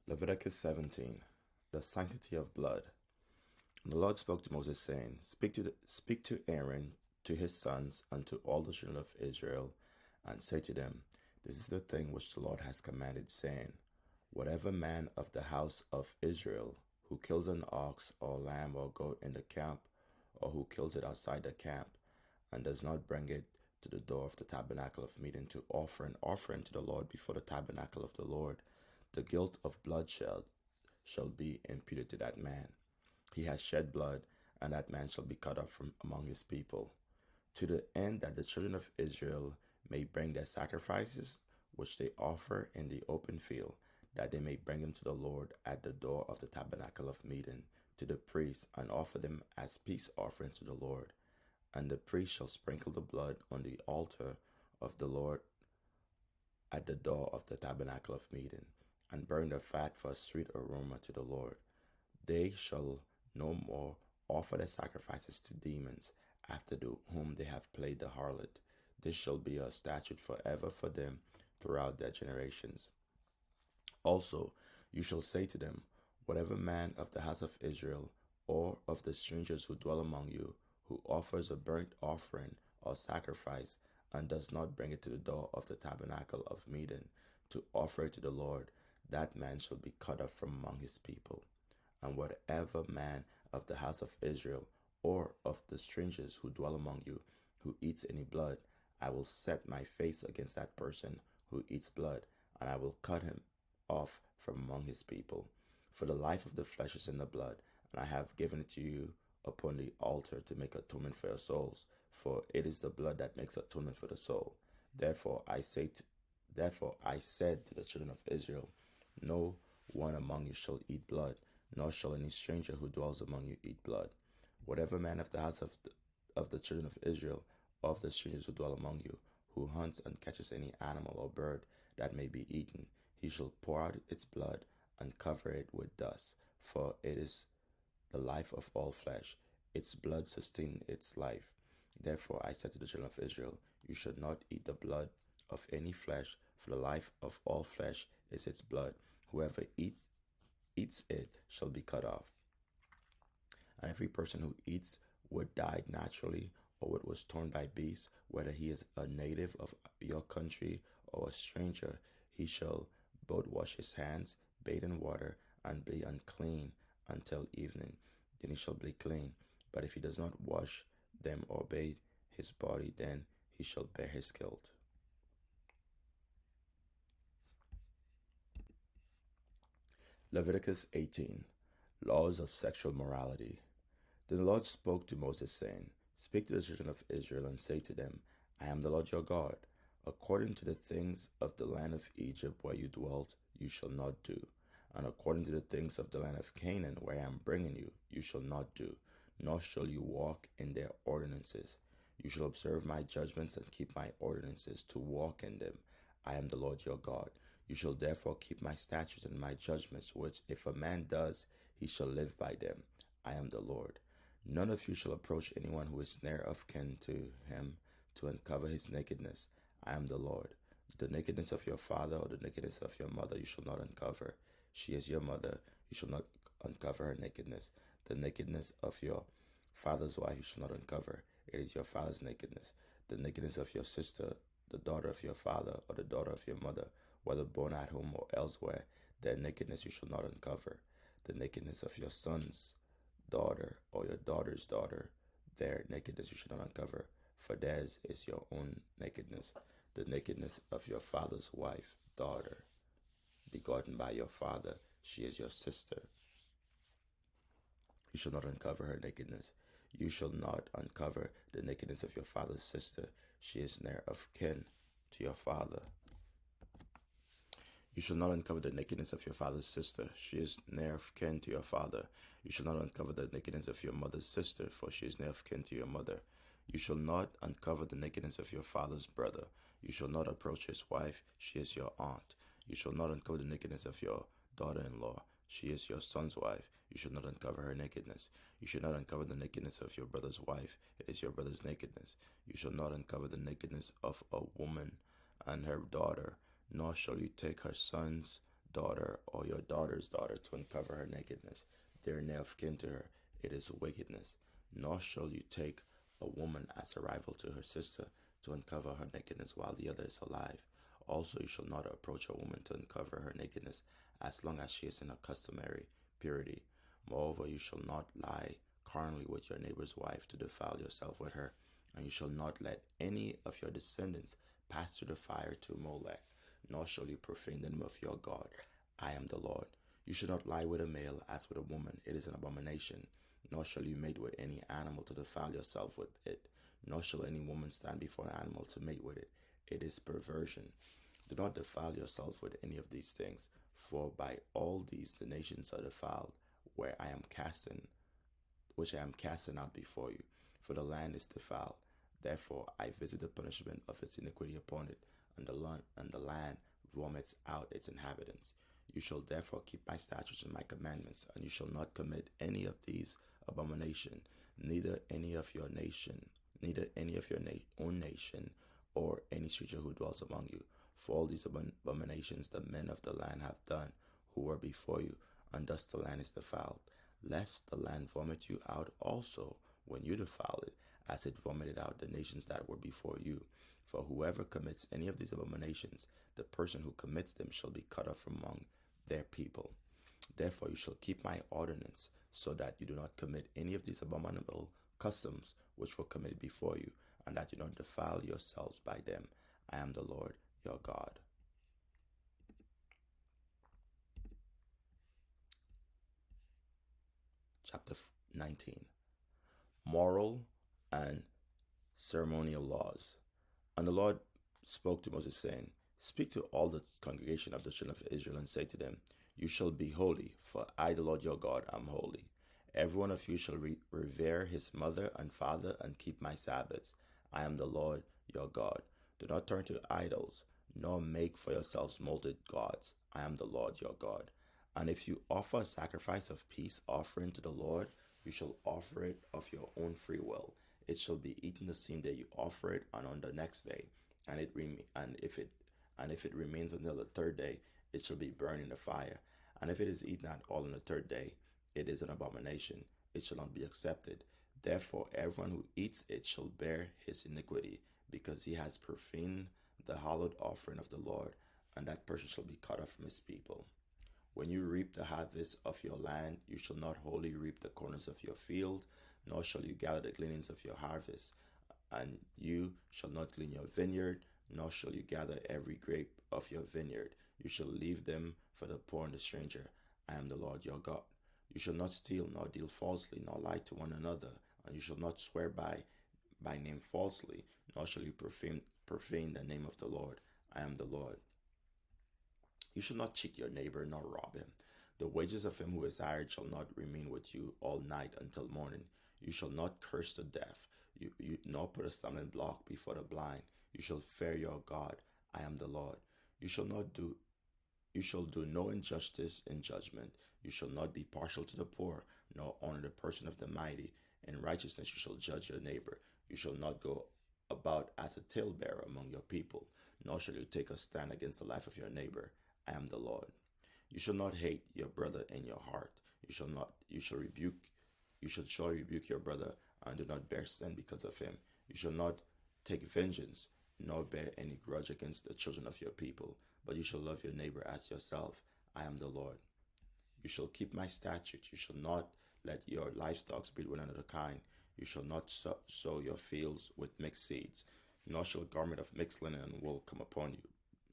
Leviticus 17. The sanctity of blood. And the Lord spoke to Moses, saying, Speak to Aaron, to his sons, and to all the children of Israel, and say to them, This is the thing which the Lord has commanded, saying, Whatever man of the house of Israel who kills an ox or lamb or goat in the camp, or who kills it outside the camp, and does not bring it to the door of the tabernacle of meeting to offer an offering to the Lord before the tabernacle of the Lord, the guilt of bloodshed shall be imputed to that man. He has shed blood, and that man shall be cut off from among his people, to the end that the children of Israel may bring their sacrifices, which they offer in the open field, that they may bring them to the Lord at the door of the tabernacle of meeting, to the priest, and offer them as peace offerings to the Lord. And the priest shall sprinkle the blood on the altar of the Lord at the door of the tabernacle of meeting, and burn the fat for a sweet aroma to the Lord. They shall no more offer their sacrifices to demons, after whom they have played the harlot. This shall be a statute forever for them throughout their generations. Also, you shall say to them, Whatever man of the house of Israel, or of the strangers who dwell among you, who offers a burnt offering or sacrifice, and does not bring it to the door of the tabernacle of meeting, to offer it to the Lord, that man shall be cut off from among his people. And whatever man of the house of Israel, or of the strangers who dwell among you, who eats any blood, I will set my face against that person who eats blood, and I will cut him off from among his people. For the life of the flesh is in the blood, and I have given it to you upon the altar to make atonement for your souls, for it is the blood that makes atonement for the soul. Therefore I said to the children of Israel, No one among you shall eat blood, nor shall any stranger who dwells among you eat blood. Whatever man of the house of the children of Israel, of the strangers who dwell among you, who hunts and catches any animal or bird that may be eaten, he shall pour out its blood and cover it with dust, for it is the life of all flesh. Its blood sustains its life. Therefore I said to the children of Israel, You should not eat the blood of any flesh, for the life of all flesh is its blood. Whoever eats it shall be cut off. And every person who eats what died naturally, or what was torn by beasts, whether he is a native of your country or a stranger, he shall both wash his hands, bathe in water, and be unclean until evening. Then he shall be clean. But if he does not wash them or bathe his body, then he shall bear his guilt. Leviticus 18. Laws of sexual morality. Then the Lord spoke to Moses, saying, Speak to the children of Israel, and say to them, I am the Lord your God. According to the things of the land of Egypt where you dwelt, you shall not do. And according to the things of the land of Canaan where I am bringing you, you shall not do, nor shall you walk in their ordinances. You shall observe my judgments and keep my ordinances, to walk in them. I am the Lord your God. You shall therefore keep my statutes and my judgments, which if a man does, he shall live by them. I am the Lord. None of you shall approach anyone who is near of kin to him to uncover his nakedness. I am the Lord. The nakedness of your father or the nakedness of your mother you shall not uncover. She is your mother. You shall not uncover her nakedness. The nakedness of your father's wife you shall not uncover. It is your father's nakedness. The nakedness of your sister, the daughter of your father, or the daughter of your mother, whether born at home or elsewhere, their nakedness you shall not uncover. The nakedness of your son's daughter or your daughter's daughter, their nakedness you shall not uncover, for theirs is your own nakedness. The nakedness of your father's wife, daughter, begotten by your father, she is your sister. You shall not uncover her nakedness. You shall not uncover the nakedness of your father's sister. She is near of kin to your father. You shall not uncover the nakedness of your father's sister. She is near of kin to your father. You shall not uncover the nakedness of your mother's sister, for she is near of kin to your mother. You shall not uncover the nakedness of your father's brother. You shall not approach his wife. She is your aunt. You shall not uncover the nakedness of your daughter-in-law. She is your son's wife. You should not uncover her nakedness. You should not uncover the nakedness of your brother's wife. It is your brother's nakedness. You shall not uncover the nakedness of a woman and her daughter, nor shall you take her son's daughter or your daughter's daughter to uncover her nakedness. They are near of kin to her. It is wickedness. Nor shall you take a woman as a rival to her sister to uncover her nakedness while the other is alive. Also, you shall not approach a woman to uncover her nakedness as long as she is in her customary purity. Moreover, you shall not lie carnally with your neighbor's wife to defile yourself with her, and you shall not let any of your descendants pass through the fire to Molech, nor shall you profane the name of your God. I am the Lord. You shall not lie with a male as with a woman. It is an abomination. Nor shall you mate with any animal to defile yourself with it. Nor shall any woman stand before an animal to mate with it. It is perversion. Do not defile yourself with any of these things, for by all these the nations are defiled, which I am casting out before you. For the land is defiled. Therefore I visit the punishment of its iniquity upon it, and the land vomits out its inhabitants. You shall therefore keep my statutes and my commandments, and you shall not commit any of these abominations, neither any of your own nation, or any stranger who dwells among you. For all these abominations the men of the land have done, who were before you, and thus the land is defiled. Lest the land vomit you out also when you defile it, as it vomited out the nations that were before you. For whoever commits any of these abominations, the person who commits them shall be cut off from among their people. Therefore you shall keep my ordinance, so that you do not commit any of these abominable customs which were committed before you, and that you do not defile yourselves by them. I am the Lord your God. Chapter 19. Moral and ceremonial laws. And the Lord spoke to Moses, saying, Speak to all the congregation of the children of Israel, and say to them, You shall be holy, for I, the Lord your God, am holy. Every one of you shall revere his mother and father, and keep my Sabbaths. I am the Lord your God. Do not turn to idols, nor make for yourselves molded gods. I am the Lord your God. And if you offer a sacrifice of peace offering to the Lord, you shall offer it of your own free will. It shall be eaten the same day you offer it, and on the next day. And if it remains until the third day, it shall be burned in the fire. And if it is eaten at all on the third day, it is an abomination. It shall not be accepted. Therefore, everyone who eats it shall bear his iniquity, because he has profaned the hallowed offering of the Lord, and that person shall be cut off from his people. When you reap the harvest of your land, you shall not wholly reap the corners of your field, nor shall you gather the gleanings of your harvest. And you shall not glean your vineyard, nor shall you gather every grape of your vineyard. You shall leave them for the poor and the stranger. I am the Lord your God. You shall not steal, nor deal falsely, nor lie to one another, and you shall not swear by name falsely, nor shall you profane the name of the Lord. I am the Lord. You shall not cheat your neighbor, nor rob him. The wages of him who is hired shall not remain with you all night until morning. You shall not curse the deaf, nor put a stumbling block before the blind. You shall fear your God. I am the Lord. You shall do no injustice in judgment. You shall not be partial to the poor, nor honor the person of the mighty. In righteousness you shall judge your neighbor. You shall not go about as a talebearer among your people, nor shall you take a stand against the life of your neighbor. I am the Lord. You shall not hate your brother in your heart. You shall surely rebuke your brother, and do not bear sin because of him. You shall not take vengeance, nor bear any grudge against the children of your people, but you shall love your neighbor as yourself. I am the Lord. You shall keep my statutes. You shall not let your livestock breed one another kind. You shall not sow your fields with mixed seeds, nor shall a garment of mixed linen and wool come upon you.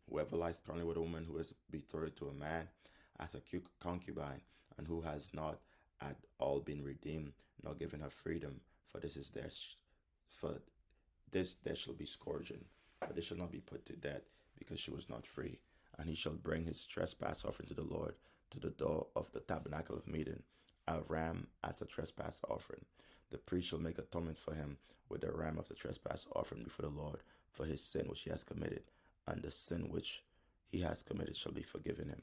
Whoever lies carnally with a woman who is betrothed to a man as a concubine, and who has not at all been redeemed, nor given her freedom, for this there shall be scourging, but they shall not be put to death, because she was not free. And he shall bring his trespass offering to the Lord to the door of the tabernacle of meeting, a ram as a trespass offering. The priest shall make atonement for him with the ram of the trespass offering before the Lord for his sin which he has committed, and the sin which he has committed shall be forgiven him.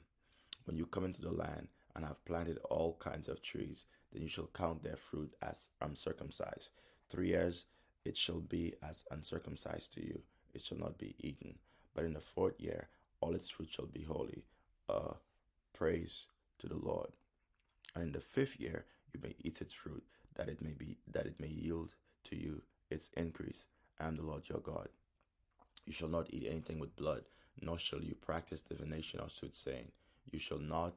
When you come into the land and have planted all kinds of trees, then you shall count their fruit as uncircumcised. 3 years it shall be as uncircumcised to you. It shall not be eaten. But in the 4th year all its fruit shall be holy. A praise to the Lord. And in the 5th year you may eat its fruit, that it may yield to you its increase. I am the Lord your God. You shall not eat anything with blood, nor shall you practice divination or soothsaying. You shall not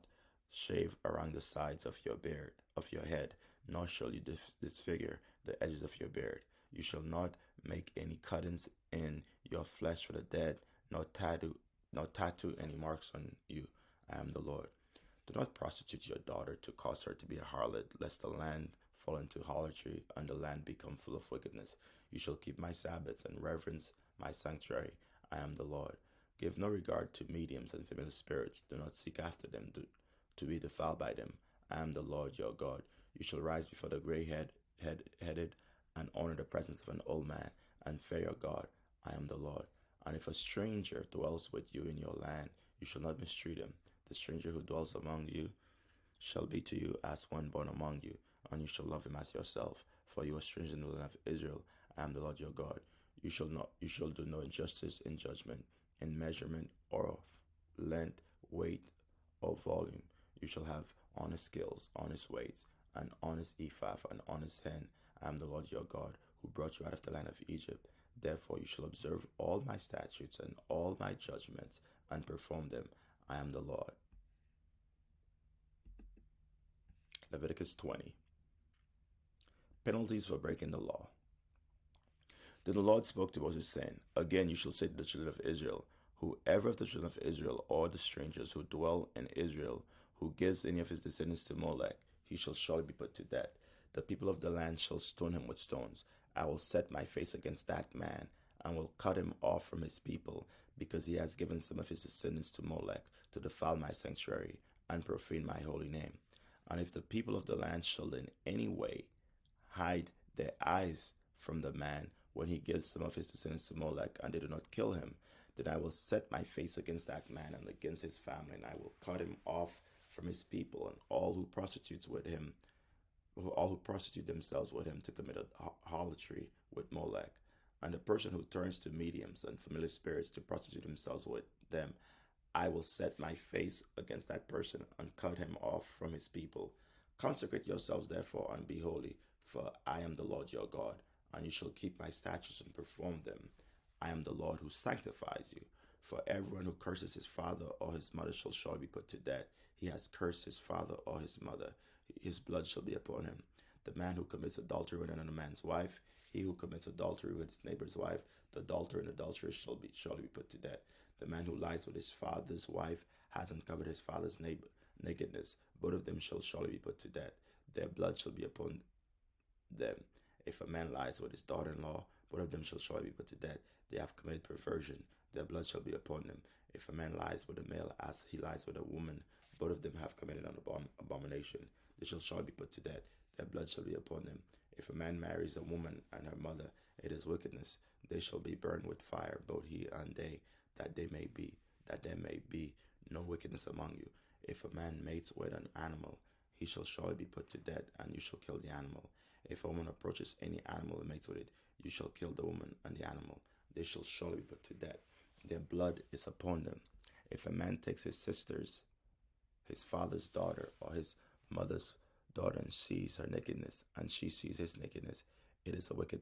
shave around the sides of your beard, of your head, nor shall you disfigure the edges of your beard. You shall not make any cuttings in your flesh for the dead, nor tattoo any marks on you. I am the Lord. Do not prostitute your daughter to cause her to be a harlot, lest the land fall into harlotry and the land become full of wickedness. You shall keep my Sabbaths and reverence my sanctuary. I am the Lord. Give no regard to mediums and familiar spirits. Do not seek after them to be defiled by them. I am the Lord your God. You shall rise before the gray-headed and honor the presence of an old man, and fear your God. I am the Lord. And if a stranger dwells with you in your land, you shall not mistreat him. The stranger who dwells among you shall be to you as one born among you, and you shall love him as yourself. For you are strangers in the land of Israel. I am the Lord your God. You shall do no injustice in judgment, in measurement, or of length, weight, or volume. You shall have honest scales, honest weights, an honest ephah, an honest hen. I am the Lord your God, who brought you out of the land of Egypt. Therefore you shall observe all my statutes and all my judgments, and perform them. I am the Lord. Leviticus 20. Penalties for breaking the law. Then the Lord spoke to Moses, saying, Again you shall say to the children of Israel, Whoever of the children of Israel, or the strangers who dwell in Israel, who gives any of his descendants to Molech, he shall surely be put to death. The people of the land shall stone him with stones. I will set my face against that man, and will cut him off from his people, because he has given some of his descendants to Molech, to defile my sanctuary, and profane my holy name. And if the people of the land shall in any way hide their eyes from the man when he gives some of his descendants to Molech, and they do not kill him, then I will set my face against that man and against his family, and I will cut him off from his people, and all who prostitute themselves with him to commit harlotry with Molech. And the person who turns to mediums and familiar spirits to prostitute themselves with them, I will set my face against that person and cut him off from his people. Consecrate yourselves therefore and be holy, for I am the Lord your God, and you shall keep my statutes and perform them. I am the Lord who sanctifies you. For everyone who curses his father or his mother shall surely be put to death. He has cursed his father or his mother. His blood shall be upon him. The man who commits adultery with another man's wife, he who commits adultery with his neighbor's wife, the adulterer and adulteress shall surely be put to death. The man who lies with his father's wife has uncovered his father's nakedness. Both of them shall surely be put to death. Their blood shall be upon them. If a man lies with his daughter-in-law, both of them shall surely be put to death. They have committed perversion. Their blood shall be upon them. If a man lies with a male as he lies with a woman, both of them have committed an abomination. They shall surely be put to death. Their blood shall be upon them. If a man marries a woman and her mother, it is wickedness. They shall be burned with fire, both he and they, that there may be no wickedness among you. If a man mates with an animal, he shall surely be put to death, and you shall kill the animal. If a woman approaches any animal and mates with it, you shall kill the woman and the animal. They shall surely be put to death. Their blood is upon them. If a man takes his father's daughter, or his mother's daughter, and sees her nakedness, and she sees his nakedness, it is a wicked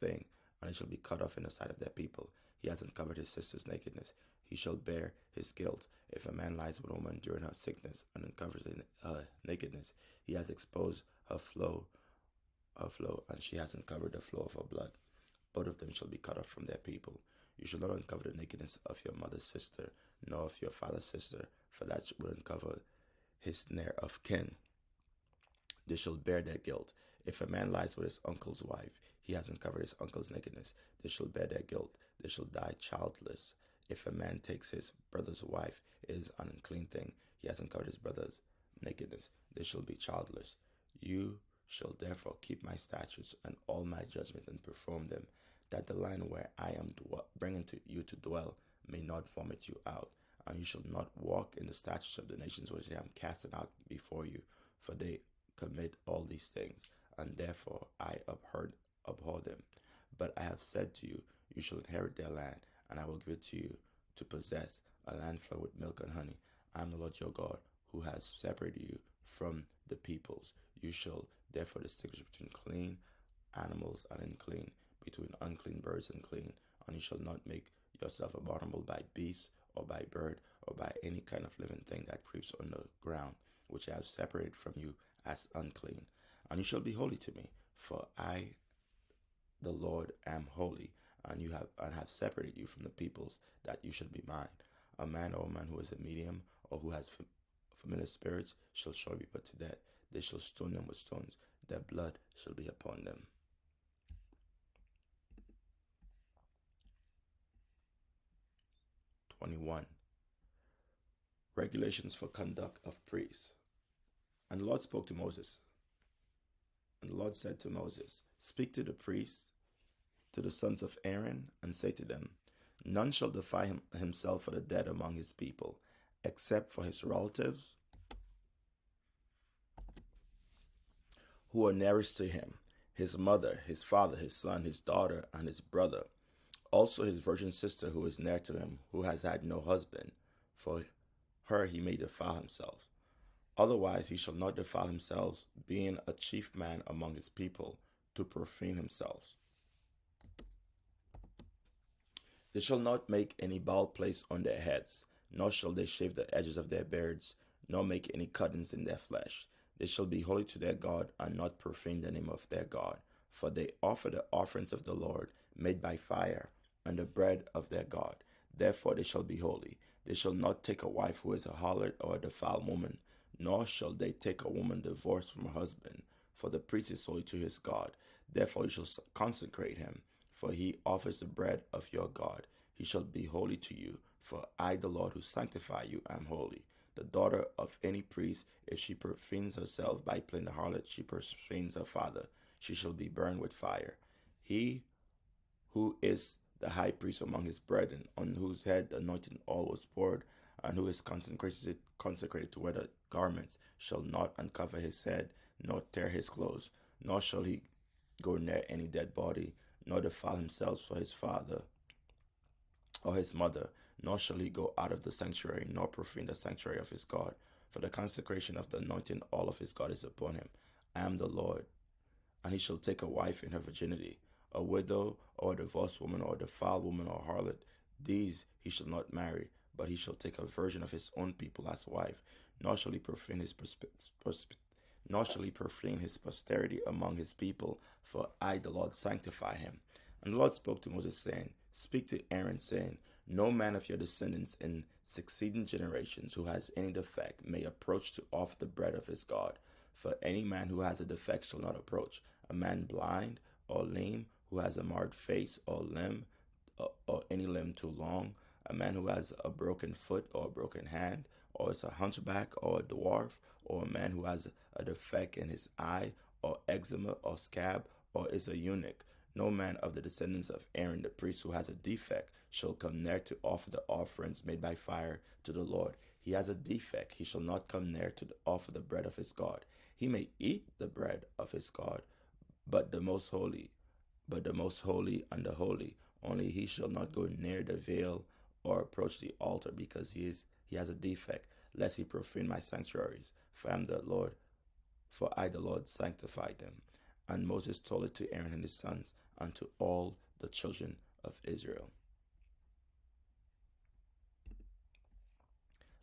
thing, and it shall be cut off in the sight of their people. He has uncovered his sister's nakedness. He shall bear his guilt. If a man lies with a woman during her sickness and uncovers her nakedness, he has exposed her flow, and she has uncovered the flow of her blood. Both of them shall be cut off from their people. You shall not uncover the nakedness of your mother's sister, nor of your father's sister, for that will uncover his snare of kin. They shall bear their guilt. If a man lies with his uncle's wife, he has uncovered his uncle's nakedness. They shall bear their guilt. They shall die childless. If a man takes his brother's wife, it is an unclean thing. He has uncovered his brother's nakedness. They shall be childless. You shall therefore keep my statutes and all my judgments and perform them, that the land where I am bringing you to dwell may not vomit you out. And you shall not walk in the statutes of the nations which I am casting out before you, for they commit all these things, and therefore I abhor them. But I have said to you, you shall inherit their land, and I will give it to you to possess, a land flowing with milk and honey. I am the Lord your God, who has separated you from the peoples. You shall therefore distinguish between clean animals and unclean, between unclean birds and clean, and you shall not make yourself abominable by beast or by bird or by any kind of living thing that creeps on the ground, which I have separated from you as unclean. And you shall be holy to me, for I, the Lord, am holy, and have separated you from the peoples, that you should be mine. A man or woman who is a medium or who has familiar spirits shall surely be put to death. They shall stone them with stones. Their blood shall be upon them. 21. Regulations for conduct of priests. And the Lord spoke to Moses. And the Lord said to Moses, speak to the priests, to the sons of Aaron, and say to them, none shall defile himself for the dead among his people, except for his relatives who are nearest to him, his mother, his father, his son, his daughter, and his brother, also his virgin sister who is near to him, who has had no husband. For her he may defile himself. Otherwise he shall not defile himself, being a chief man among his people, to profane himself. They shall not make any bald place on their heads, nor shall they shave the edges of their beards, nor make any cuttings in their flesh. They shall be holy to their God, and not profane the name of their God. For they offer the offerings of the Lord, made by fire, and the bread of their God. Therefore they shall be holy. They shall not take a wife who is a harlot or a defiled woman, nor shall they take a woman divorced from her husband. For the priest is holy to his God. Therefore you shall consecrate him, for he offers the bread of your God. He shall be holy to you, for I, the Lord, who sanctify you, am holy. The daughter of any priest, if she profanes herself by playing the harlot, she profanes her father. She shall be burned with fire. He who is the high priest among his brethren, on whose head the anointing oil was poured, and who is consecrated to wear the garments, shall not uncover his head, nor tear his clothes, nor shall he go near any dead body, nor defile himself for his father or his mother, nor shall he go out of the sanctuary, nor profane the sanctuary of his God. For the consecration of the anointing oil of his God is upon him. I am the Lord. And he shall take a wife in her virginity, a widow, or a divorced woman, or a defiled woman, or a harlot. These he shall not marry, but he shall take a virgin of his own people as wife. Nor shall he profane his posterity among his people, for I, the Lord, sanctify him. And the Lord spoke to Moses, saying, speak to Aaron, saying, no man of your descendants in succeeding generations who has any defect may approach to offer the bread of his God. For any man who has a defect shall not approach. A man blind or lame, who has a marred face or limb, or any limb too long, a man who has a broken foot or a broken hand, or is a hunchback or a dwarf, or a man who has a defect in his eye, or eczema or scab, or is a eunuch. No man of the descendants of Aaron the priest who has a defect shall come near to offer the offerings made by fire to the Lord. He has a defect. He shall not come near to offer the bread of his God. He may eat the bread of his God, but the most holy and the holy, only he shall not go near the veil or approach the altar, because he has a defect, lest he profane my sanctuaries. For I the Lord sanctified them. And Moses told it to Aaron and his sons, and to all the children of Israel.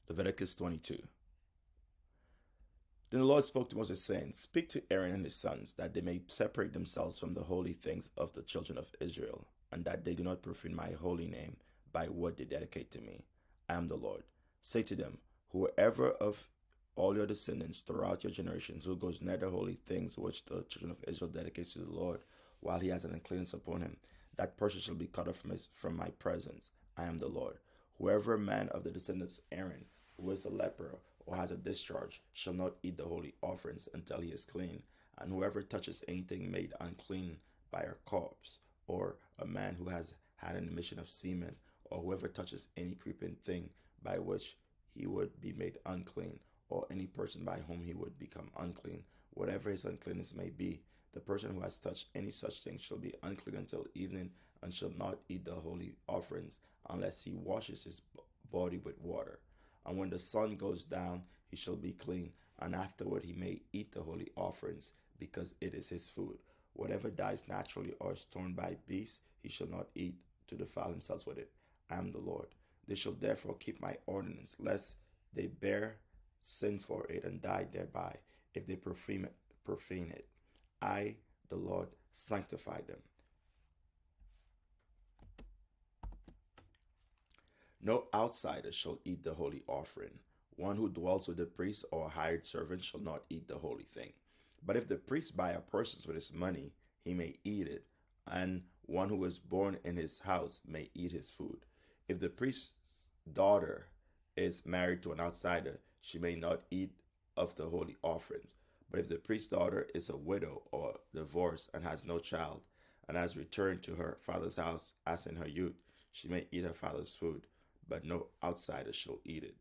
Leviticus 22. Then the Lord spoke to Moses, saying, speak to Aaron and his sons, that they may separate themselves from the holy things of the children of Israel, and that they do not profane my holy name by what they dedicate to me. I am the Lord. Say to them, whoever of all your descendants throughout your generations who goes near the holy things which the children of Israel dedicates to the Lord, while he has an uncleanness upon him, that person shall be cut off from my presence. I am the Lord. Whoever man of the descendants of Aaron, who is a leper or has a discharge, shall not eat the holy offerings until he is clean. And whoever touches anything made unclean by a corpse, or a man who has had an emission of semen, or whoever touches any creeping thing by which he would be made unclean, or any person by whom he would become unclean, whatever his uncleanness may be, the person who has touched any such thing shall be unclean until evening, and shall not eat the holy offerings, unless he washes his body with water. And when the sun goes down, he shall be clean, and afterward he may eat the holy offerings, because it is his food. Whatever dies naturally or is torn by beasts, he shall not eat to defile themselves with it. I am the Lord. They shall therefore keep my ordinance, lest they bear sin for it and die thereby, if they profane it. I, the Lord, sanctify them. No outsider shall eat the holy offering. One who dwells with the priest or a hired servant shall not eat the holy thing. But if the priest buy a person with his money, he may eat it, and one who is born in his house may eat his food. If the priest's daughter is married to an outsider, she may not eat of the holy offerings. But if the priest's daughter is a widow or divorced and has no child, and has returned to her father's house as in her youth, she may eat her father's food, but no outsider shall eat it.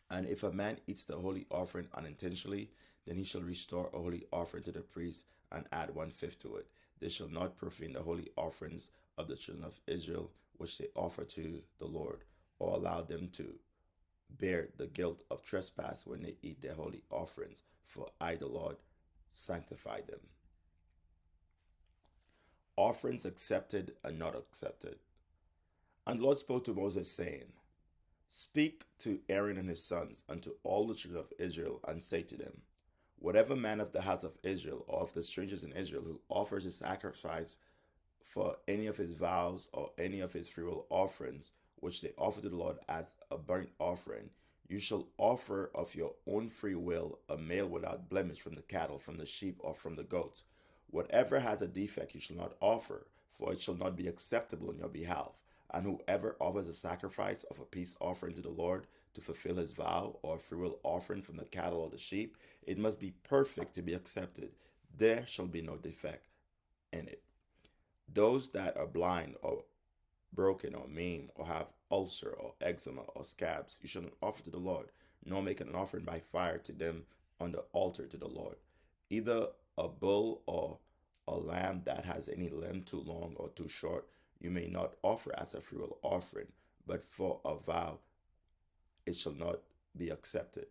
And if a man eats the holy offering unintentionally, then he shall restore a holy offering to the priest and add 1/5 to it. They shall not profane the holy offerings of the children of Israel, which they offer to the Lord, or allow them to bear the guilt of trespass when they eat their holy offerings, for I, the Lord, sanctify them. Offerings accepted and not accepted. And the Lord spoke to Moses, saying, Speak to Aaron and his sons, and to all the children of Israel, and say to them, Whatever man of the house of Israel, or of the strangers in Israel, who offers a sacrifice for any of his vows or any of his freewill offerings, which they offer to the Lord as a burnt offering, you shall offer of your own free will a male without blemish from the cattle, from the sheep, or from the goats. Whatever has a defect you shall not offer, for it shall not be acceptable on your behalf. And whoever offers a sacrifice of a peace offering to the Lord to fulfill his vow, or a freewill offering from the cattle or the sheep, it must be perfect to be accepted. There shall be no defect in it. Those that are blind or broken or maimed or have ulcer or eczema or scabs, you shall not offer to the Lord, nor make an offering by fire to them on the altar to the Lord. Either a bull or a lamb that has any limb too long or too short, you may not offer as a freewill offering, but for a vow it shall not be accepted.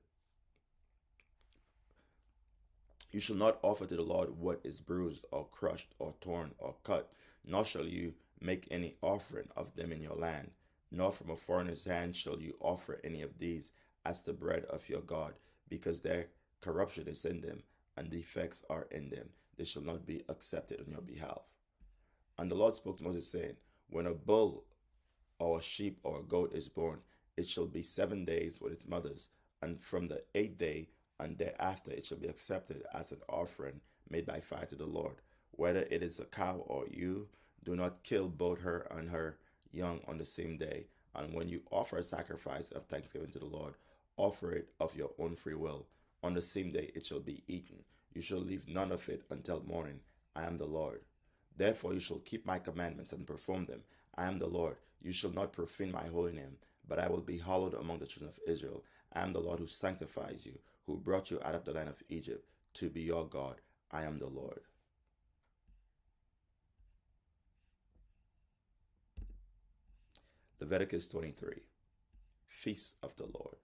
You shall not offer to the Lord what is bruised or crushed or torn or cut, nor shall you make any offering of them in your land, nor from a foreigner's hand shall you offer any of these as the bread of your God, because their corruption is in them, and defects are in them. They shall not be accepted on your behalf. And the Lord spoke to Moses, saying, When a bull or a sheep or a goat is born, it shall be 7 days with its mothers, and from the 8th day and thereafter it shall be accepted as an offering made by fire to the Lord. Whether it is a cow or ewe, do not kill both her and her young on the same day. And when you offer a sacrifice of thanksgiving to the Lord, offer it of your own free will. On the same day it shall be eaten. You shall leave none of it until morning. I am the Lord. Therefore you shall keep my commandments and perform them. I am the Lord. You shall not profane my holy name, but I will be hallowed among the children of Israel. I am the Lord who sanctifies you, who brought you out of the land of Egypt, to be your God. I am the Lord. Leviticus 23, Feast of the Lord.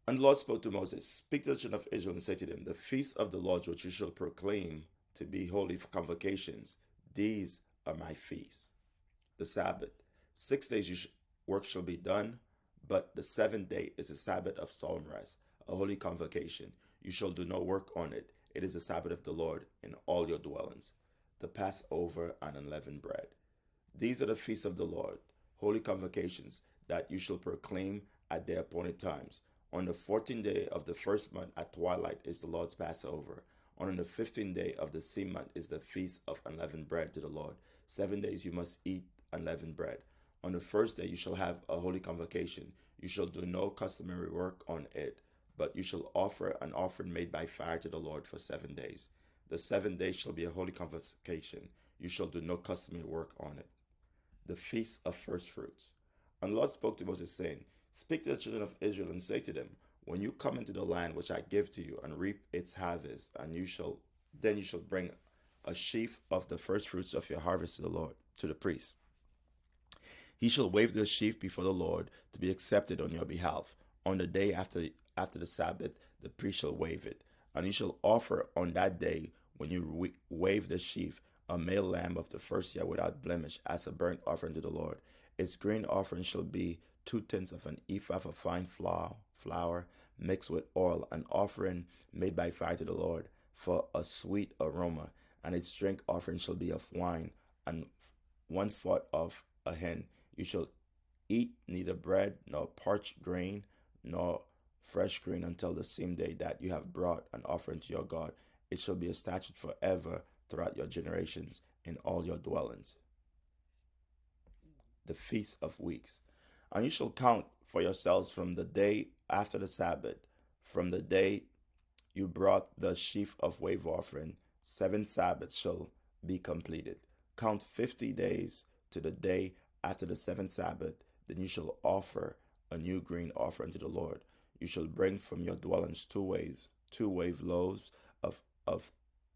And the Lord spoke to Moses, Speak to the children of Israel and say to them, The feast of the Lord which you shall proclaim to be holy convocations, these are my feasts. The Sabbath. 6 days work shall be done, but the 7th day is a Sabbath of solemn rest, a holy convocation. You shall do no work on it. It is the Sabbath of the Lord in all your dwellings. The Passover and unleavened bread. These are the feasts of the Lord, holy convocations, that you shall proclaim at their appointed times. On the 14th day of the first month at twilight is the Lord's Passover. On the 15th day of the same month is the feast of unleavened bread to the Lord. 7 days you must eat unleavened bread. On the first day you shall have a holy convocation. You shall do no customary work on it, but you shall offer an offering made by fire to the Lord for 7 days. The 7th day shall be a holy convocation. You shall do no customary work on it. The feast of first fruits. And the Lord spoke to Moses, saying, Speak to the children of Israel and say to them, When you come into the land which I give to you and reap its harvest, and you shall bring a sheaf of the first fruits of your harvest to the Lord, to the priest. He shall wave the sheaf before the Lord to be accepted on your behalf. On the day after the Sabbath, the priest shall wave it. And you shall offer on that day, when you wave the sheaf, a male lamb of the first year without blemish, as a burnt offering to the Lord. Its grain offering shall be 2/10 of an ephah of fine flour mixed with oil, an offering made by fire to the Lord, for a sweet aroma. And its drink offering shall be of wine, and 1/4 of a hin. You shall eat neither bread, nor parched grain, nor fresh grain, until the same day that you have brought an offering to your God. It shall be a statute forever throughout your generations in all your dwellings. The Feast of Weeks. And you shall count for yourselves from the day after the Sabbath, from the day you brought the sheaf of wave offering, 7 Sabbaths shall be completed. Count 50 days to the day after the 7th Sabbath. Then you shall offer a new grain offering to the Lord. You shall bring from your dwellings 2 wave loaves of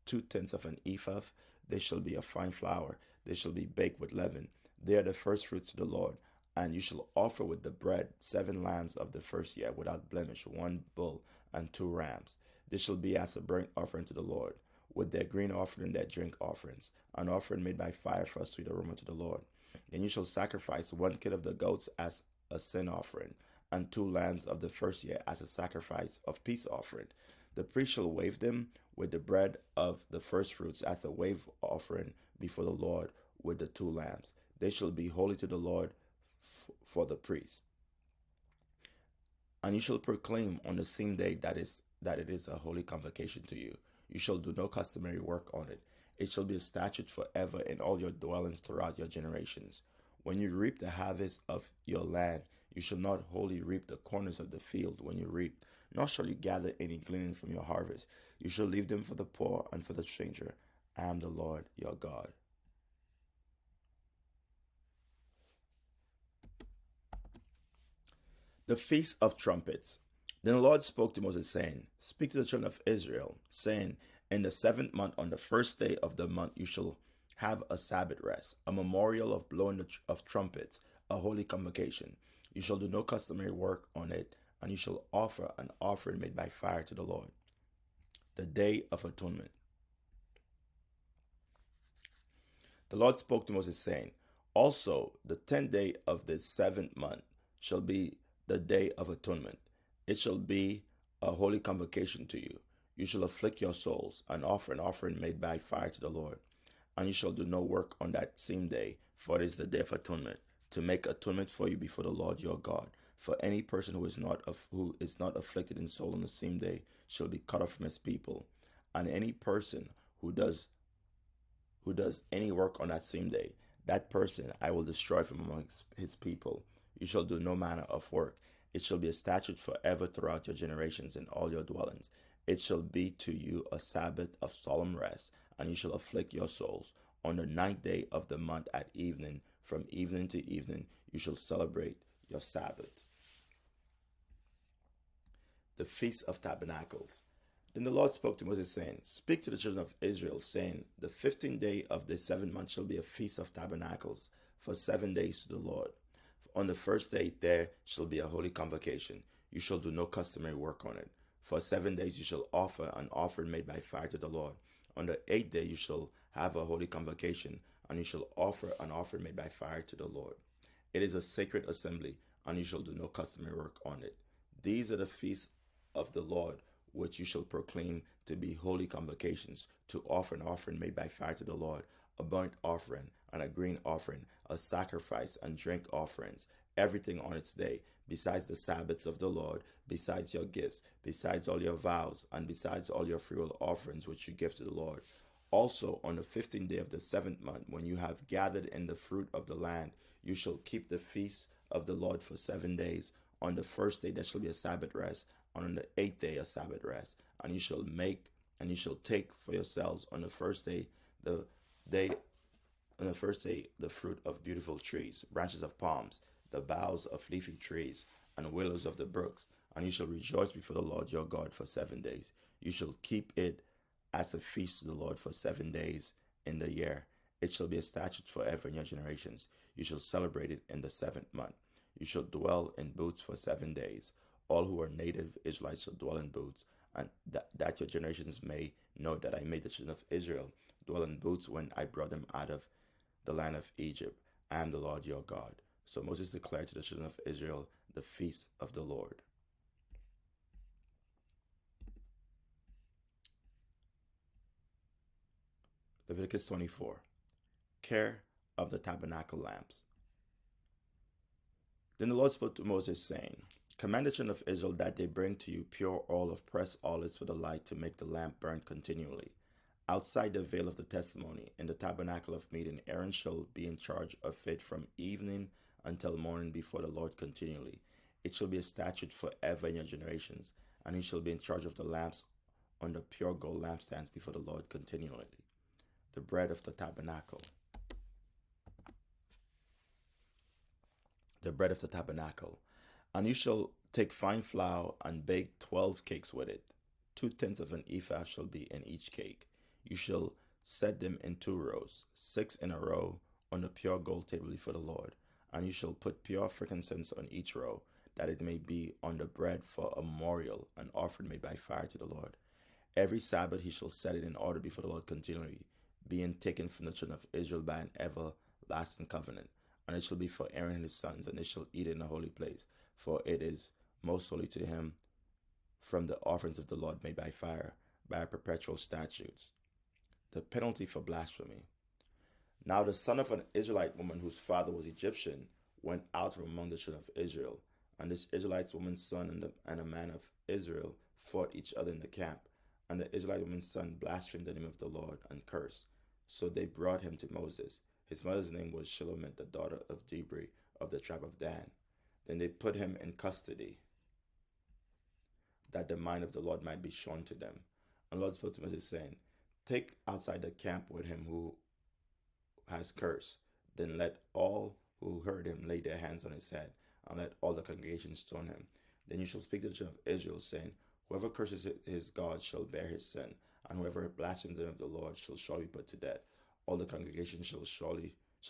2/10 of an ephah. They shall be of fine flour. They shall be baked with leaven. They are the first fruits to the Lord. And you shall offer with the bread 7 lambs of the first year without blemish, 1 bull and 2 rams. This shall be as a burnt offering to the Lord, with their grain offering and their drink offerings, an offering made by fire for a sweet aroma to the Lord. And you shall sacrifice 1 kid of the goats as a sin offering, and 2 lambs of the first year as a sacrifice of peace offering. The priest shall wave them with the bread of the first fruits as a wave offering before the Lord with the 2 lambs. They shall be holy to the Lord for the priest. And you shall proclaim on the same day that it is a holy convocation to you. You shall do no customary work on it. It shall be a statute forever in all your dwellings throughout your generations. When you reap the harvest of your land, you shall not wholly reap the corners of the field when you reap, nor shall you gather any gleaning from your harvest. You shall leave them for the poor and for the stranger. I am the Lord your God. The Feast of Trumpets. Then the Lord spoke to Moses, saying, Speak to the children of Israel, saying, In the 7th month, on the first day of the month, you shall have a Sabbath rest, a memorial of blowing of trumpets, a holy convocation. You shall do no customary work on it, and you shall offer an offering made by fire to the Lord. The Day of Atonement. The Lord spoke to Moses, saying, Also the 10th day of the 7th month shall be the Day of Atonement. It shall be a holy convocation to you. You shall afflict your souls, and offer an offering made by fire to the Lord. And you shall do no work on that same day, for it is the Day of Atonement, to make atonement for you before the Lord your God. For any person who is not afflicted in soul on the same day shall be cut off from his people. And any person who does any work on that same day, that person I will destroy from amongst his people. You shall do no manner of work. It shall be a statute forever throughout your generations in all your dwellings. It shall be to you a Sabbath of solemn rest, and you shall afflict your souls. On the 9th day of the month at evening, from evening to evening, you shall celebrate your Sabbath. The Feast of Tabernacles. Then the Lord spoke to Moses, saying, Speak to the children of Israel, saying, The 15th day of this 7th month shall be a Feast of Tabernacles, for 7 days to the Lord. On the first day there shall be a holy convocation. You shall do no customary work on it. For 7 days you shall offer an offering made by fire to the Lord. On the 8th day you shall have a holy convocation, and you shall offer an offering made by fire to the Lord. It is a sacred assembly, and you shall do no customary work on it. These are the feasts of the Lord, which you shall proclaim to be holy convocations, to offer an offering made by fire to the Lord, a burnt offering and a grain offering, a sacrifice and drink offerings, everything on its day, besides the Sabbaths of the Lord, besides your gifts, besides all your vows, and besides all your freewill offerings which you give to the Lord. Also on the 15th day of the 7th month, when you have gathered in the fruit of the land, you shall keep the feast of the Lord for 7 days. On the first day there shall be a Sabbath rest, and on the 8th day a Sabbath rest. And you shall take for yourselves on the first day the fruit of beautiful trees, branches of palms, the boughs of leafy trees, and willows of the brooks. And you shall rejoice before the Lord your God for 7 days. You shall keep it as a feast to the Lord for 7 days in the year. It shall be a statute forever in your generations. You shall celebrate it in the 7th month. You shall dwell in booths for 7 days. All who are native Israelites shall dwell in booths, and that your generations may know that I made the children of Israel dwell in booths when I brought them out of the land of Egypt. I am the Lord your God. So Moses declared to the children of Israel the feast of the Lord. Leviticus 24. Care of the tabernacle lamps. Then the Lord spoke to Moses, saying, Command the children of Israel that they bring to you pure oil of pressed olives for the light to make the lamp burn continually. Outside the veil of the testimony, in the tabernacle of meeting, Aaron shall be in charge of it from evening until morning before the Lord continually. It shall be a statute forever in your generations, and he shall be in charge of the lamps on the pure gold lampstands before the Lord continually. The bread of the tabernacle. The bread of the tabernacle. And you shall take fine flour and bake 12 cakes with it. 2/10 of an ephah shall be in each cake. You shall set them in 2 rows, 6 in a row, on the pure gold table before the Lord. And you shall put pure frankincense on each row, that it may be on the bread for a memorial, an offering made by fire to the Lord. Every Sabbath he shall set it in order before the Lord continually, being taken from the children of Israel by an everlasting covenant. And it shall be for Aaron and his sons, and they shall eat it in a holy place, for it is most holy to him, from the offerings of the Lord made by fire, by perpetual statutes. The penalty for blasphemy. Now the son of an Israelite woman whose father was Egyptian went out from among the children of Israel, and this Israelite woman's son and a man of Israel fought each other in the camp. And the Israelite woman's son blasphemed the name of the Lord and cursed. So they brought him to Moses. His mother's name was Shelomith, the daughter of Dibri of the tribe of Dan. Then they put him in custody, that the mind of the Lord might be shown to them. And the Lord spoke to Moses, saying, Take outside the camp with him who has cursed. Then let all who heard him lay their hands on his head, and let all the congregation stone him. Then you shall speak to the children of Israel, saying, Whoever curses his God shall bear his sin, and whoever blasphemes the name of the Lord shall surely be put to death. All the congregation shall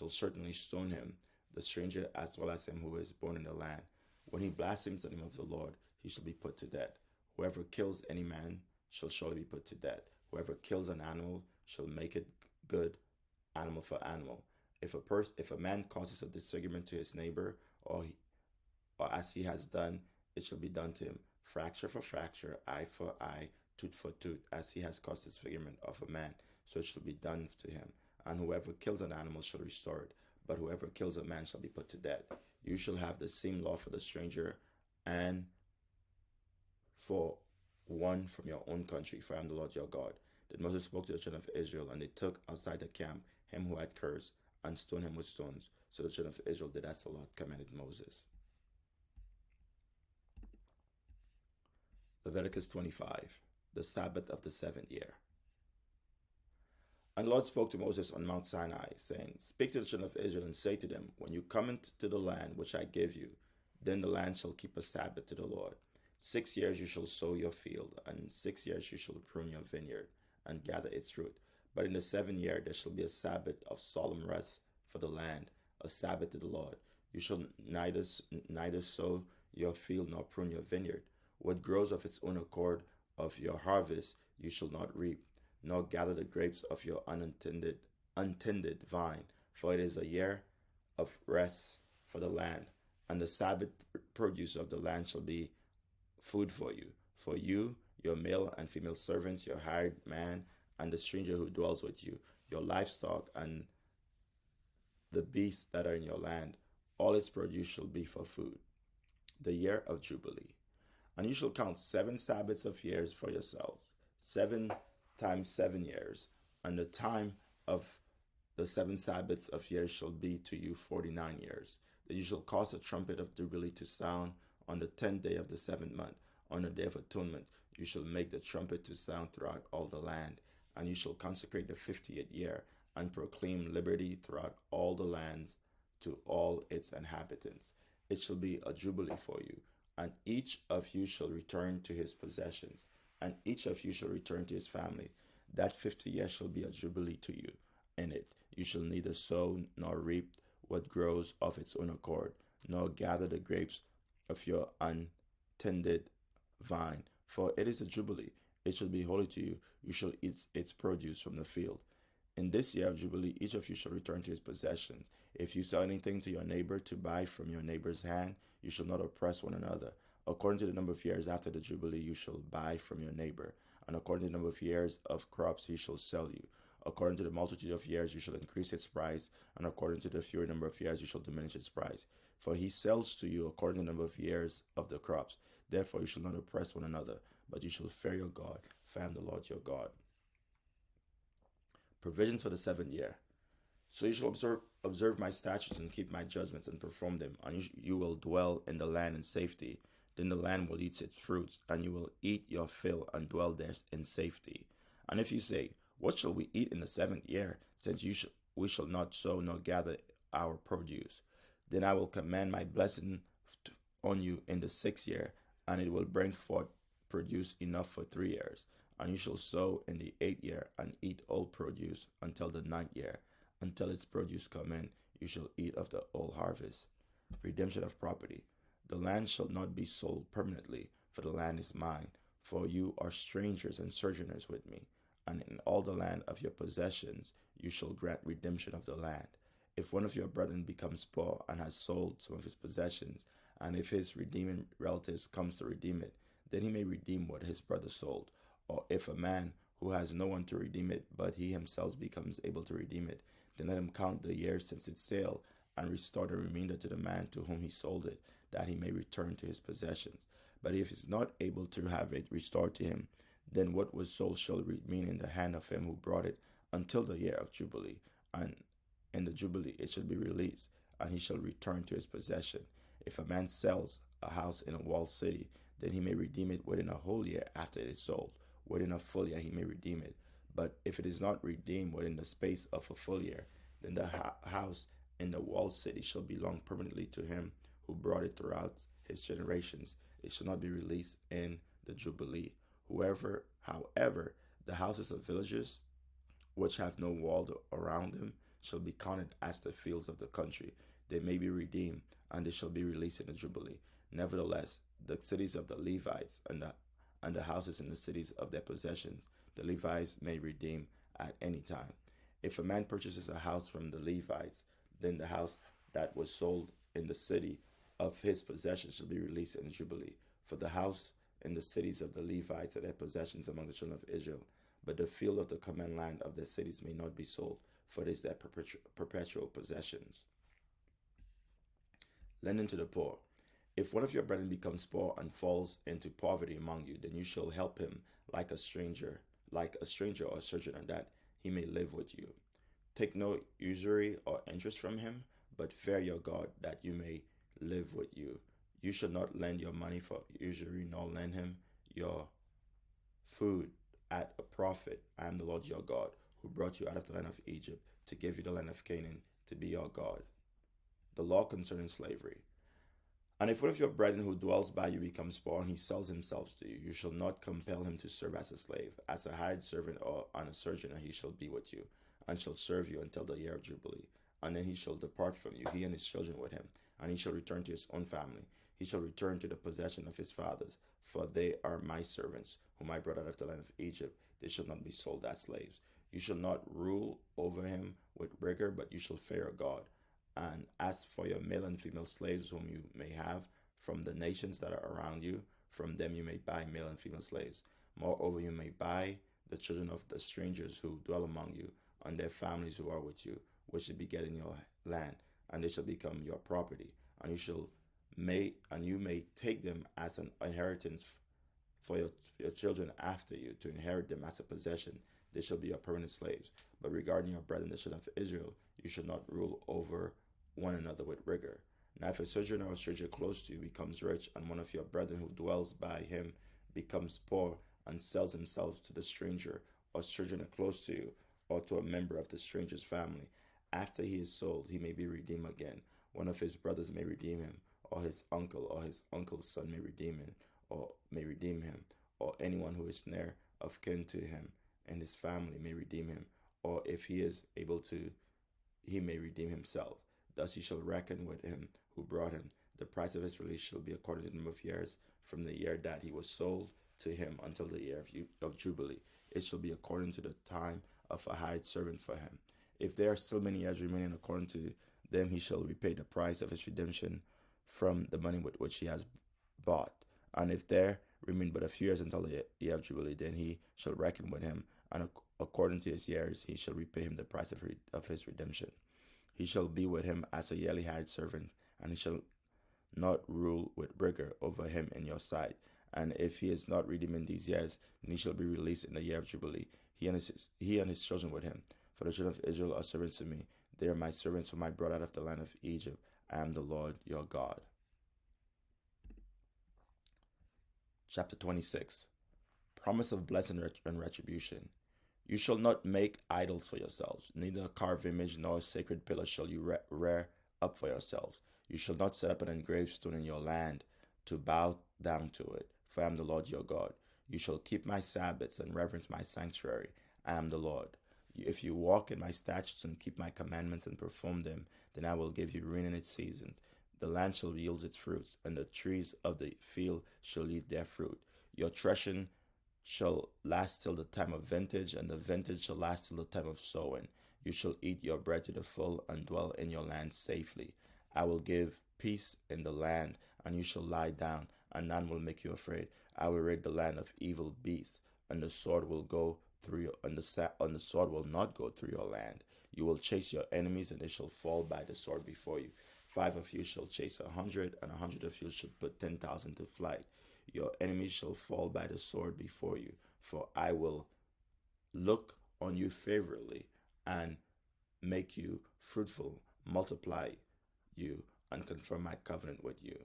certainly stone him, the stranger as well as him who is born in the land. When he blasphemes the name of the Lord, he shall be put to death. Whoever kills any man shall surely be put to death. Whoever kills an animal shall make it good, animal for animal. If a man causes a disfigurement to his neighbor, or as he has done, it shall be done to him. Fracture for fracture, eye for eye, tooth for tooth, as he has caused disfigurement of a man, so it shall be done to him. And whoever kills an animal shall restore it, but whoever kills a man shall be put to death. You shall have the same law for the stranger and for one from your own country, for I am the Lord your God. Then Moses spoke to the children of Israel, and they took outside the camp him who had cursed, and stoned him with stones. So the children of Israel did as the Lord commanded Moses. Leviticus 25, the Sabbath of the 7th year. And the Lord spoke to Moses on Mount Sinai, saying, Speak to the children of Israel, and say to them, When you come into the land which I give you, then the land shall keep a Sabbath to the Lord. 6 years you shall sow your field, and 6 years you shall prune your vineyard, and gather its fruit. But in the 7th year there shall be a Sabbath of solemn rest for the land, a Sabbath to the Lord. You shall neither sow your field nor prune your vineyard. What grows of its own accord of your harvest you shall not reap, nor gather the grapes of your untended vine, for it is a year of rest for the land, and the Sabbath produce of the land shall be food for you, your male and female servants, your hired man, and the stranger who dwells with you, your livestock, and the beasts that are in your land. All its produce shall be for food. The year of Jubilee. And you shall count 7 Sabbaths of years for yourselves, 7 times 7 years, and the time of the 7 Sabbaths of years shall be to you 49 years. Then you shall cause the trumpet of Jubilee to sound on the 10th day of the 7th month. On the day of atonement, you shall make the trumpet to sound throughout all the land, and you shall consecrate the 50th year, and proclaim liberty throughout all the lands to all its inhabitants. It shall be a jubilee for you, and each of you shall return to his possessions, and each of you shall return to his family. That 50 years shall be a jubilee to you, in it. You shall neither sow nor reap what grows of its own accord, nor gather the grapes of your untended vine. For it is a jubilee, it shall be holy to you. You shall eat its produce from the field. In this year of Jubilee, each of you shall return to his possessions. If you sell anything to your neighbor to buy from your neighbor's hand, you shall not oppress one another. According to the number of years after the Jubilee, you shall buy from your neighbor, and according to the number of years of crops, he shall sell you. According to the multitude of years, you shall increase its price, and according to the fewer number of years, you shall diminish its price. For he sells to you according to the number of years of the crops. Therefore, you shall not oppress one another, but you shall fear your God, for I am the Lord your God. Provisions for the 7th year. So you shall observe my statutes and keep my judgments and perform them, and you will dwell in the land in safety. Then the land will eat its fruits, and you will eat your fill and dwell there in safety. And if you say, what shall we eat in the 7th year, since we shall not sow nor gather our produce? Then I will command my blessing on you in the 6th year, and it will bring forth produce enough for 3 years. And you shall sow in the 8th year, and eat all produce until the 9th year. Until its produce come in, you shall eat of the old harvest. Redemption of property. The land shall not be sold permanently, for the land is mine. For you are strangers and sojourners with me. And in all the land of your possessions you shall grant redemption of the land. If one of your brethren becomes poor and has sold some of his possessions, and if his redeeming relatives comes to redeem it, then he may redeem what his brother sold. Or if a man who has no one to redeem it, but he himself becomes able to redeem it, then let him count the years since its sale, and restore the remainder to the man to whom he sold it, that he may return to his possessions. But if he is not able to have it restored to him, then what was sold shall remain in the hand of him who brought it until the year of Jubilee. And in the Jubilee it shall be released, and he shall return to his possession. If a man sells a house in a walled city, then he may redeem it within a whole year after it is sold. Within a full year he may redeem it. But if it is not redeemed within the space of a full year, then the house in the walled city shall belong permanently to him who brought it throughout his generations. It shall not be released in the Jubilee. However, the houses of villages which have no wall around them shall be counted as the fields of the country. They may be redeemed, and they shall be released in the Jubilee. Nevertheless, the cities of the Levites and the houses in the cities of their possessions, the Levites may redeem at any time. If a man purchases a house from the Levites, then the house that was sold in the city of his possession shall be released in the Jubilee. For the house in the cities of the Levites are their possessions among the children of Israel. But the field of the common land of their cities may not be sold, for it is their perpetual possessions. Lending to the poor. If one of your brethren becomes poor and falls into poverty among you, then you shall help him like a stranger or a sojourner, that he may live with you. Take no usury or interest from him, but fear your God, that you may live with you. You shall not lend your money for usury, nor lend him your food at a profit. I am the Lord your God, who brought you out of the land of Egypt to give you the land of Canaan to be your God. The law concerning slavery. And if one of your brethren who dwells by you becomes poor, and he sells himself to you, you shall not compel him to serve as a slave. As a hired servant or on a sojourner, he shall be with you, and shall serve you until the year of Jubilee. And then he shall depart from you, he and his children with him, and he shall return to his own family. He shall return to the possession of his fathers, for they are my servants, whom I brought out of the land of Egypt. They shall not be sold as slaves. You shall not rule over him with rigor, but you shall fear God. And as for your male and female slaves whom you may have from the nations that are around you, from them you may buy male and female slaves. Moreover, you may buy the children of the strangers who dwell among you, and their families who are with you, which shall beget in your land, and they shall become your property. And you may take them as an inheritance for your children after you, to inherit them as a possession. They shall be your permanent slaves. But regarding your brethren, the children of Israel, you shall not rule over one another with rigor. Now if a sojourner or stranger close to you becomes rich, and one of your brethren who dwells by him becomes poor, and sells himself to the stranger or sojourner close to you, or to a member of the stranger's family, after he is sold, he may be redeemed again. One of his brothers may redeem him, or his uncle or his uncle's son may redeem him, or anyone who is near of kin to him and his family may redeem him, or if he is able to, he may redeem himself. Thus he shall reckon with him who brought him. The price of his release shall be according to the number of years from the year that he was sold to him until the year of Jubilee. It shall be according to the time of a hired servant for him. If there are still many years remaining according to them, he shall repay the price of his redemption from the money with which he has bought. And if there remain but a few years until the year of Jubilee, then he shall reckon with him, and according to his years he shall repay him the price of his redemption. He shall be with him as a yearly hired servant, and he shall not rule with rigor over him in your sight. And if he is not redeemed in these years, then he shall be released in the year of Jubilee, he and his children with him. For the children of Israel are servants to me. They are my servants whom I brought out of the land of Egypt. I am the Lord your God. Chapter 26. Promise of blessing and retribution. You shall not make idols for yourselves, neither a carved image nor a sacred pillar shall you rear up for yourselves. You shall not set up an engraved stone in your land to bow down to it, for I am the Lord your God. You shall keep my Sabbaths and reverence my sanctuary. I am the Lord. If you walk in my statutes and keep my commandments and perform them, then I will give you rain in its seasons. The land shall yield its fruits, and the trees of the field shall yield their fruit. Your threshing shall last till the time of vintage, and the vintage shall last till the time of sowing. You shall eat your bread to the full and dwell in your land safely. I will give peace in the land, and you shall lie down, and none will make you afraid. I will rid the land of evil beasts, and the sword will go through your, and the sword will not go through your land. You will chase your enemies, and they shall fall by the sword before you. 5 of you shall chase 100, and 100 of you shall put 10,000 to flight. Your enemies shall fall by the sword before you, for I will look on you favorably and make you fruitful, multiply you, and confirm my covenant with you.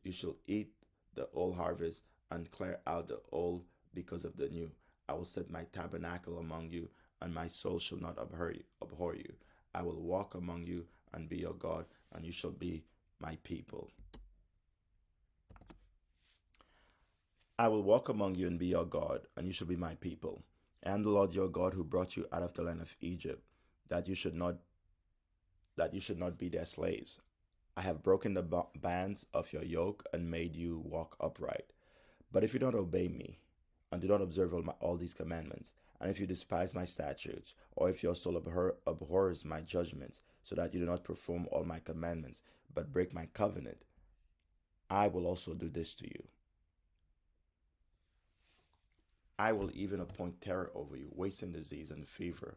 You shall eat the old harvest and clear out the old because of the new. I will set my tabernacle among you, and my soul shall not abhor you. I will walk among you and be your God, and you shall be my people. I will walk among you and be your God, and you shall be my people. I am the Lord your God who brought you out of the land of Egypt, that you should not be their slaves. I have broken the bands of your yoke and made you walk upright. But if you don't obey me and do not observe all these commandments, and if you despise my statutes, or if your soul abhors my judgments, so that you do not perform all my commandments, but break my covenant, I will also do this to you. I will even appoint terror over you, wasting disease and fever,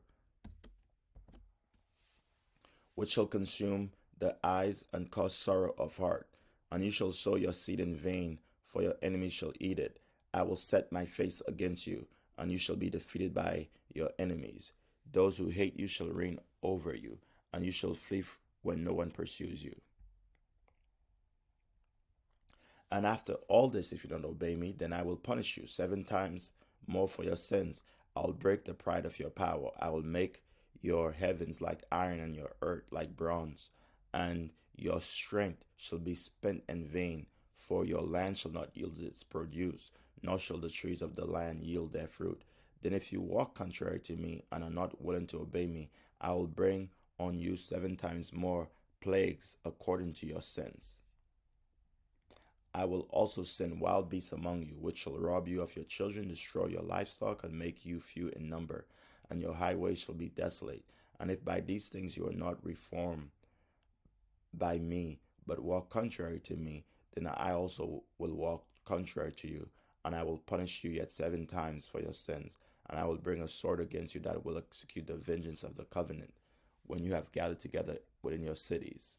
which shall consume the eyes and cause sorrow of heart. And you shall sow your seed in vain, for your enemies shall eat it. I will set my face against you, and you shall be defeated by your enemies. Those who hate you shall reign over you, and you shall flee when no one pursues you. And after all this, if you don't obey me, then I will punish you 7 times more for your sins. I'll break the pride of your power. I will make your heavens like iron and your earth like bronze, and your strength shall be spent in vain, for your land shall not yield its produce, nor shall the trees of the land yield their fruit. Then if you walk contrary to me and are not willing to obey me, I will bring on you 7 times more plagues according to your sins. I will also send wild beasts among you, which shall rob you of your children, destroy your livestock, and make you few in number, and your highways shall be desolate. And if by these things you are not reformed by me, but walk contrary to me, then I also will walk contrary to you, and I will punish you yet 7 times for your sins. And I will bring a sword against you that will execute the vengeance of the covenant when you have gathered together within your cities.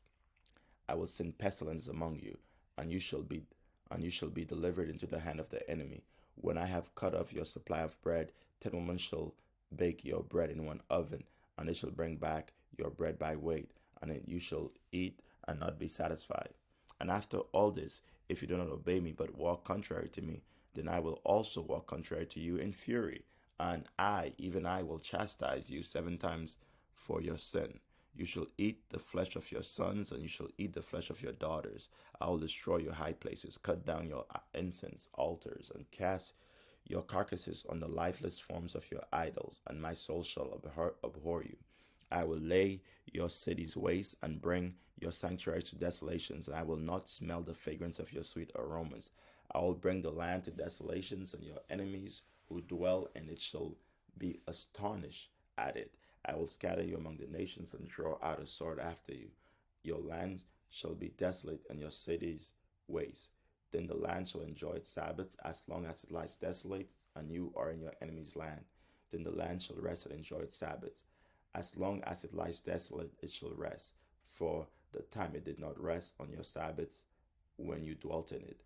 I will send pestilence among you, and you shall be delivered into the hand of the enemy. When I have cut off your supply of bread, 10 women shall bake your bread in one oven, and they shall bring back your bread by weight, and then you shall eat and not be satisfied. And after all this, if you do not obey me, but walk contrary to me, then I will also walk contrary to you in fury, and even I, will chastise you 7 times for your sin. You shall eat the flesh of your sons, and you shall eat the flesh of your daughters. I will destroy your high places, cut down your incense altars, and cast your carcasses on the lifeless forms of your idols, and my soul shall abhor you. I will lay your cities waste and bring your sanctuaries to desolations, and I will not smell the fragrance of your sweet aromas. I will bring the land to desolations, and your enemies who dwell in it shall be astonished at it. I will scatter you among the nations and draw out a sword after you. Your land shall be desolate and your cities waste. Then the land shall enjoy its Sabbaths as long as it lies desolate and you are in your enemy's land. Then the land shall rest and enjoy its Sabbaths. As long as it lies desolate, it shall rest. For the time it did not rest on your Sabbaths when you dwelt in it.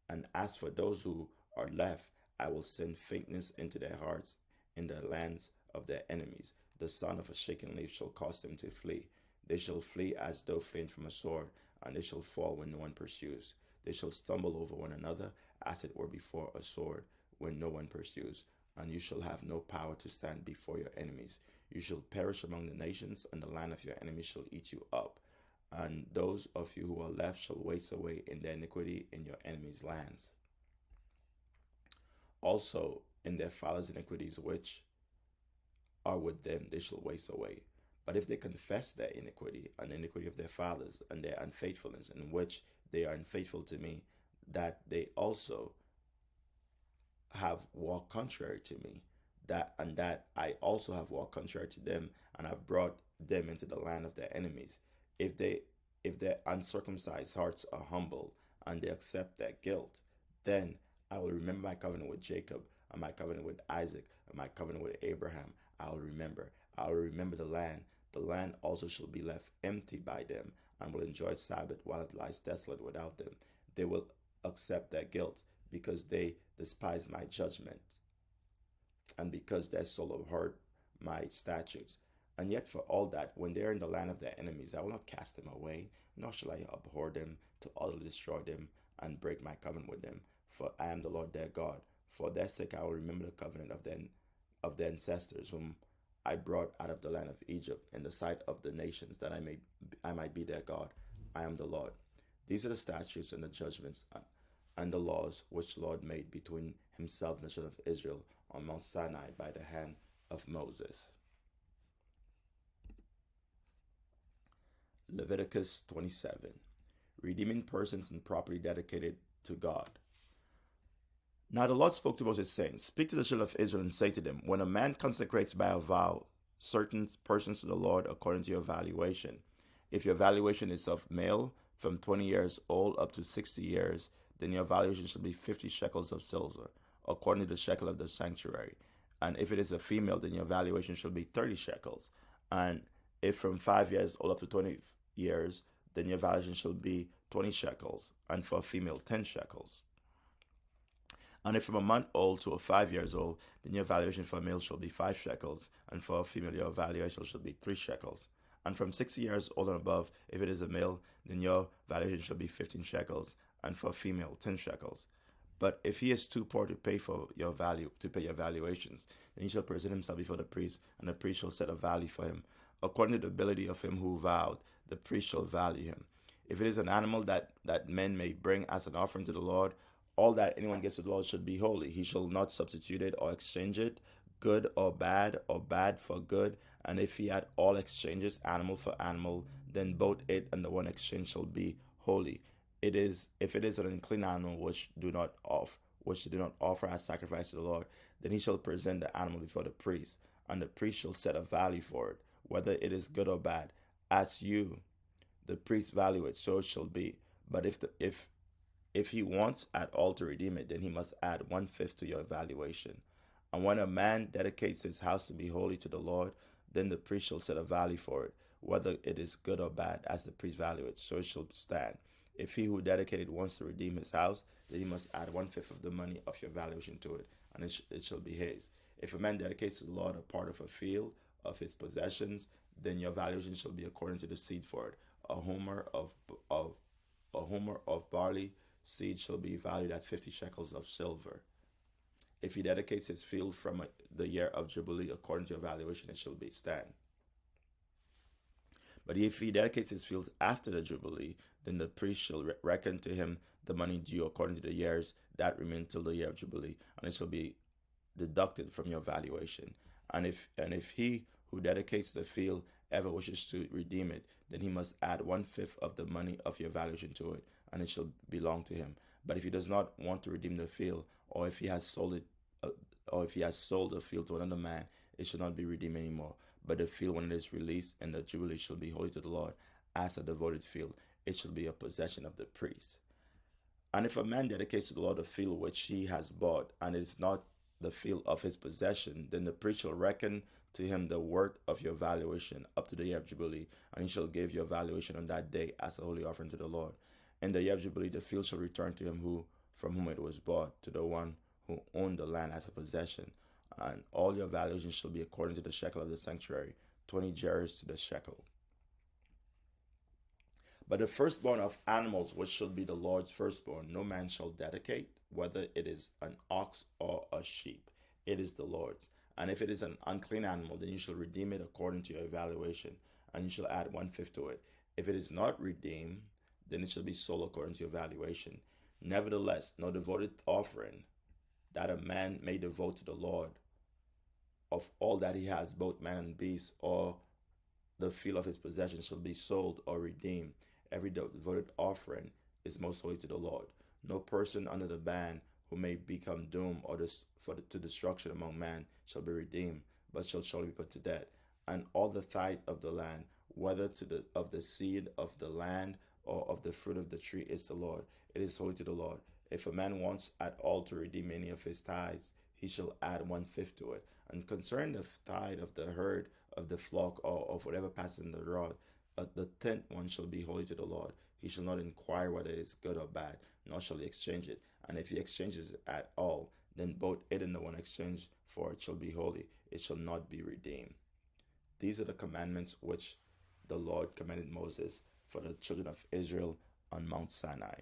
And as for those who are left, I will send faintness into their hearts in the lands of their enemies. The sound of a shaken leaf shall cause them to flee. They shall flee as though fleeing from a sword, and they shall fall when no one pursues. They shall stumble over one another as it were before a sword when no one pursues. And you shall have no power to stand before your enemies. You shall perish among the nations, and the land of your enemies shall eat you up. And those of you who are left shall waste away in their iniquity in your enemies' lands. Also in their fathers' iniquities which are with them, they shall waste away. But if they confess their iniquity and the iniquity of their fathers and their unfaithfulness, in which they are unfaithful to me, that they also have walked contrary to me, that I also have walked contrary to them, and have brought them into the land of their enemies. If their uncircumcised hearts are humble and they accept their guilt, then I will remember my covenant with Jacob and my covenant with Isaac and my covenant with Abraham. I will remember the land. The land also shall be left empty by them, and will enjoy its Sabbath while it lies desolate without them. They will accept their guilt because they despise my judgment, and because their soul abhorred my statutes. And yet for all that, when they are in the land of their enemies, I will not cast them away, nor shall I abhor them to utterly destroy them and break my covenant with them. For I am the Lord their God. For their sake I will remember the covenant of their ancestors, whom I brought out of the land of Egypt in the sight of the nations, that I might be their God. I am the Lord. These are the statutes and the judgments and the laws which the Lord made between himself and the children of Israel on Mount Sinai by the hand of Moses. Leviticus 27. Redeeming persons and property dedicated to God. Now the Lord spoke to Moses, saying, Speak to the children of Israel and say to them, When a man consecrates by a vow certain persons to the Lord according to your valuation, if your valuation is of male from 20 years old up to 60 years, then your valuation shall be 50 shekels of silver, according to the shekel of the sanctuary. And if it is a female, then your valuation shall be 30 shekels. And if from 5 years old up to 20 years, then your valuation shall be 20 shekels, and for a female 10 shekels. And if from a month old to 5 years old, then your valuation for a male shall be 5 shekels, and for a female your valuation shall be 3 shekels. And from 60 years old and above, if it is a male, then your valuation shall be 15 shekels, and for a female 10 shekels. But if he is too poor to pay your valuations, then he shall present himself before the priest, and the priest shall set a value for him. According to the ability of him who vowed, the priest shall value him. If it is an animal that men may bring as an offering to the Lord, all that anyone gets to the Lord should be holy. He shall not substitute it or exchange it, good or bad for good. And if he had all exchanges, animal for animal, then both it and the one exchange shall be holy. If it is an unclean animal which do not offer as sacrifice to the Lord, then he shall present the animal before the priest, and the priest shall set a value for it, whether it is good or bad. As you, the priest, value it, so it shall be. But if he wants at all to redeem it, then he must add 1/5 to your valuation. And when a man dedicates his house to be holy to the Lord, then the priest shall set a value for it, whether it is good or bad, as the priest value it, so it shall stand. If he who dedicated wants to redeem his house, then he must add 1/5 of the money of your valuation to it, and it shall be his. If a man dedicates to the Lord a part of a field of his possessions, then your valuation shall be according to the seed for it. A homer of barley seed shall be valued at 50 shekels of silver. If he dedicates his field from the year of Jubilee, according to your valuation, it shall be stand. But if he dedicates his fields after the Jubilee, then the priest shall reckon to him the money due according to the years that remain till the year of Jubilee, and it shall be deducted from your valuation. And if he who dedicates the field ever wishes to redeem it, then he must add 1/5 of the money of your valuation to it, and it shall belong to him. But if he does not want to redeem the field, or if he has sold it, or if he has sold the field to another man, it shall not be redeemed anymore. But the field, when it is released in the Jubilee, shall be holy to the Lord, as a devoted field. It shall be a possession of the priest. And if a man dedicates to the Lord a field which he has bought, and it is not the field of his possession, then the priest shall reckon to him the worth of your valuation up to the year of Jubilee, and he shall give your valuation on that day as a holy offering to the Lord. In the year of Jubilee, the field shall return to him from whom it was bought, to the one who owned the land as a possession. And all your valuation shall be according to the shekel of the sanctuary, 20 gerahs to the shekel. But the firstborn of animals, which shall be the Lord's firstborn, no man shall dedicate, whether it is an ox or a sheep. It is the Lord's. And if it is an unclean animal, then you shall redeem it according to your evaluation, and you shall add 1/5 to it. If it is not redeemed, then it shall be sold according to your valuation. Nevertheless, no devoted offering that a man may devote to the Lord of all that he has, both man and beast, or the field of his possession, shall be sold or redeemed. Every devoted offering is most holy to the Lord. No person under the ban who may become doomed or to destruction among men shall be redeemed, but shall surely be put to death. And all the tithe of the land, whether of the seed of the land or of the fruit of the tree, is the Lord. It is holy to the Lord. If a man wants at all to redeem any of his tithes, he shall add 1/5 to it. And concerning the tithe of the herd, of the flock, or of whatever passes in the rod, the 10th one shall be holy to the Lord. He shall not inquire whether it is good or bad, nor shall he exchange it. And if he exchanges it at all, then both it and the one exchanged for it shall be holy. It shall not be redeemed. These are the commandments which the Lord commanded Moses for the children of Israel on Mount Sinai.